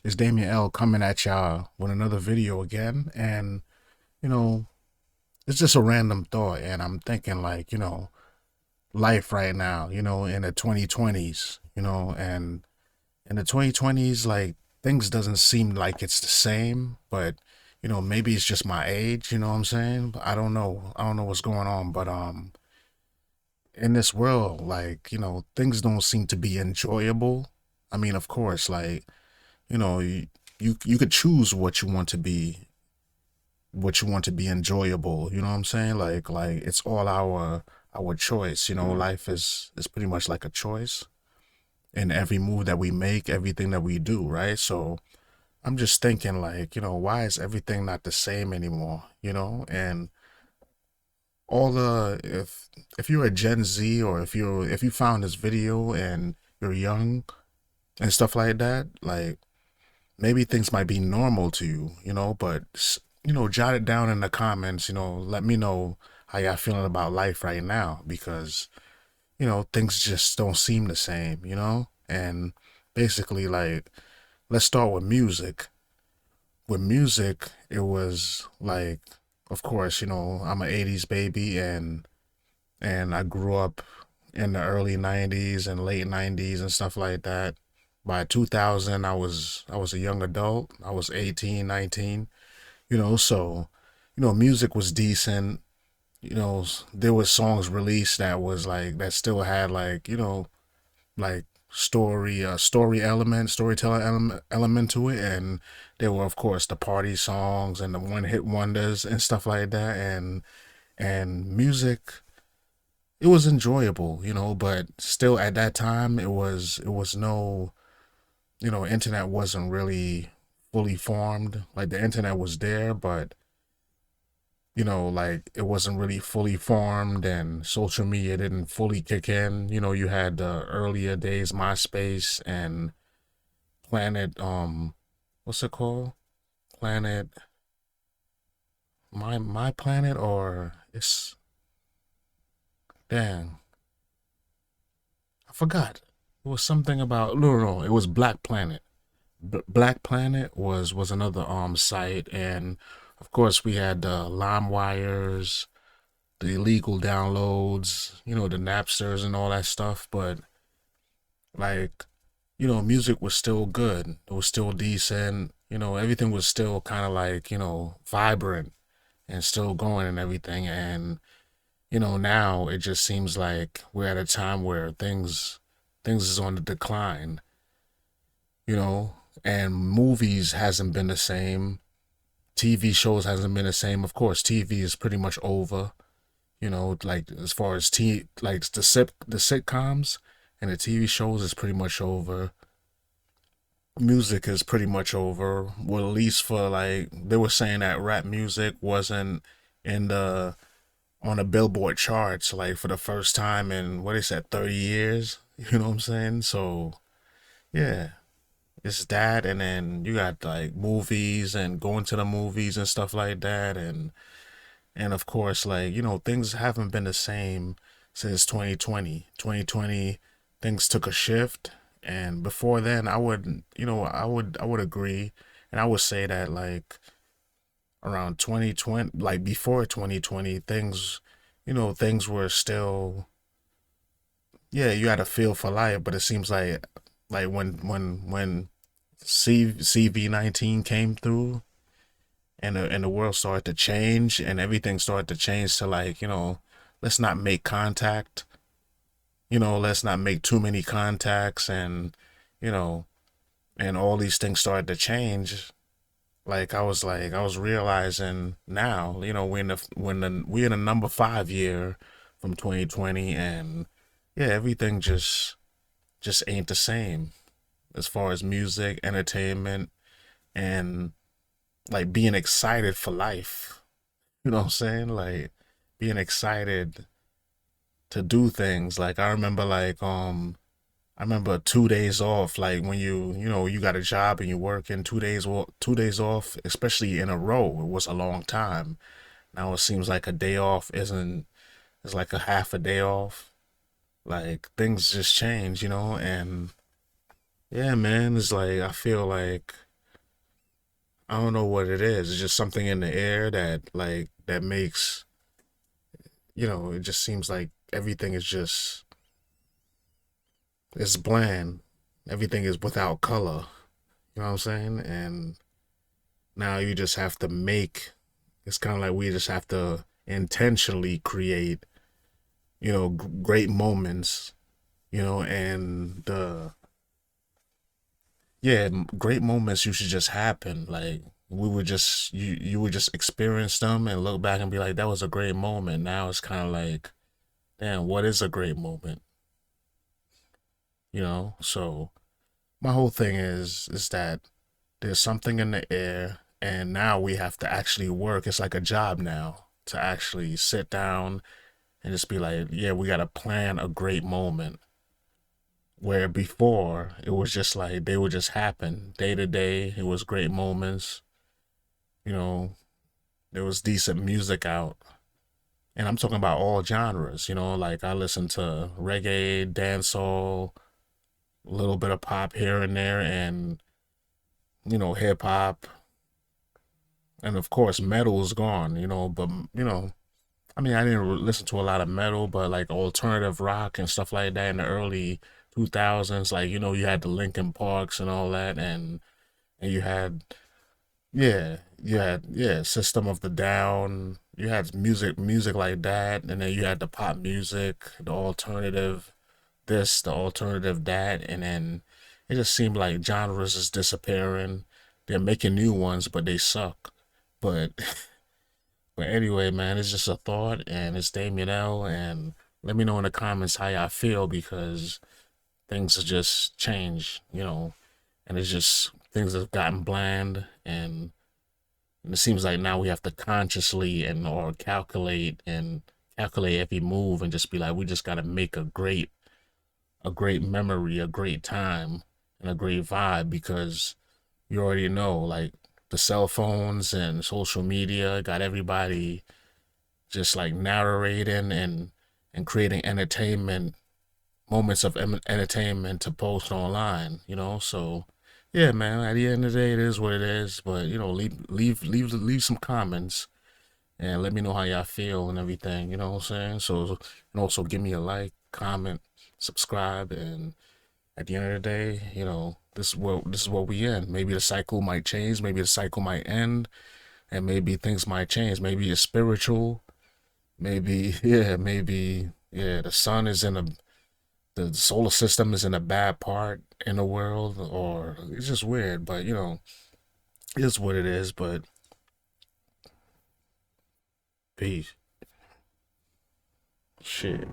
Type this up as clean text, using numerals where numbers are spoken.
It's Damien L coming at y'all with another video again. And, you know, it's just a random thought. And I'm thinking, like, life right now, in the 2020s, and in the 2020s, like, things doesn't seem like it's the same, but, maybe it's just my age, you know what I'm saying? But I don't know. I don't know what's going on. But, in this world, like, things don't seem to be enjoyable. I mean, of course, like, you know, you could choose what you want to be enjoyable. You know what I'm saying? Like it's all our choice. Life is pretty much like a choice in every move that we make, everything that we do, right? So I'm just thinking, like, why is everything not the same anymore? And all the if you're a Gen Z, or if you found this video and you're young and stuff like that, like, maybe things might be normal to you, but jot it down in the comments. Let me know how y'all feeling about life right now, because things just don't seem the same. And basically, like, let's start with music. With music, it was like, of course, I'm an '80s baby, and I grew up in the early '90s and late '90s and stuff like that. By 2000, I was a young adult. I was 18, 19. So music was decent. There was songs released that was like that still had, like, like storytelling element to it. And there were, of course, the party songs and the one hit wonders and stuff like that. And music, it was enjoyable, but still at that time it was no, internet wasn't really fully formed. Like, the internet was there, but like, it wasn't really fully formed, and social media didn't fully kick in. You had the earlier days, MySpace and Planet, what's it called? Planet, my planet, or it's, dang, I forgot. It was something about, no, it was Black Planet. Black Planet was another site. And of course we had the Lime Wires, the illegal downloads, the Napsters and all that stuff. But, like, music was still good. It was still decent. Everything was still kind of like, vibrant and still going and everything. And now it just seems like we're at a time where things is on the decline. You know, and movies hasn't been the same. TV shows hasn't been the same. Of course, TV is pretty much over. Like, as far as like the sitcoms and the TV shows is pretty much over. Music is pretty much over. Well, at least for, like, they were saying that rap music wasn't in the on the Billboard charts, like, for the first time in, what they said, 30 years. You know what I'm saying? So yeah, it's that. And then you got, like, movies and going to the movies and stuff like that. And of course, like, things haven't been the same since 2020. 2020, things took a shift. And before then, I would agree. And I would say that, like, around 2020, like, before 2020, things were still, yeah, you had a feel for life. But it seems like when CV-19 came through, and the world started to change, and everything started to change to, like, let's not make contact. Let's not make too many contacts. And you know and all these things started to change. Like, I was realizing now, we're in the number 5 year from 2020. And yeah, everything just ain't the same, as far as music, entertainment, and, like, being excited for life. You know what I'm saying? Like, being excited to do things. Like, I remember 2 days off. Like, when you got a job and you work in 2 days, 2 days off, especially in a row, it was a long time. Now it seems like a day off isn't it's like a half a day off. Like, things just change. And yeah, man, it's like, I feel like I don't know what it is. It's just something in the air that like that makes, it just seems like everything is just it's bland. Everything is without color. You know what I'm saying? And now you just have to make it's kind of like we just have to intentionally create, great moments, and great moments you should just happen. Like we would just you would just experience them and look back and be like, that was a great moment. Now it's kind of like, damn, what is a great moment? So my whole thing is that there's something in the air, and now we have to actually work. It's like a job now to actually sit down and just be like, yeah, we got to plan a great moment. Where before it was just like they would just happen day to day. It was great moments. You know, there was decent music out. And I'm talking about all genres, like I listen to reggae, dancehall, a little bit of pop here and there, and, hip hop. And of course, metal is gone, but, I mean, I didn't listen to a lot of metal, but like alternative rock and stuff like that in the early 2000s, like, you had the Linkin Parks and all that, and you had yeah, System of the Down. You had music like that, and then you had the pop music, the alternative this, the alternative that, and then it just seemed like genres is disappearing. They're making new ones, but they suck. But but anyway, man, it's just a thought, and it's Damien L. And let me know in the comments how y'all feel because things have just changed, and it's just things have gotten bland and it seems like now we have to consciously and or calculate every move and just be like we just got to make a great memory, a great time, and a great vibe because you already know like the cell phones and social media got everybody just like narrating and creating entertainment moments of entertainment to post online, so yeah, man, at the end of the day it is what it is, but leave some comments and let me know how y'all feel and everything, you know what I'm saying? So and also give me a like, comment, subscribe, and at the end of the day, this is what we in. Maybe the cycle might change, maybe the cycle might end, and maybe things might change. Maybe it's spiritual, maybe yeah, maybe yeah, the solar system is in a bad part in the world, or it's just weird, but it's what it is, but peace. Shit.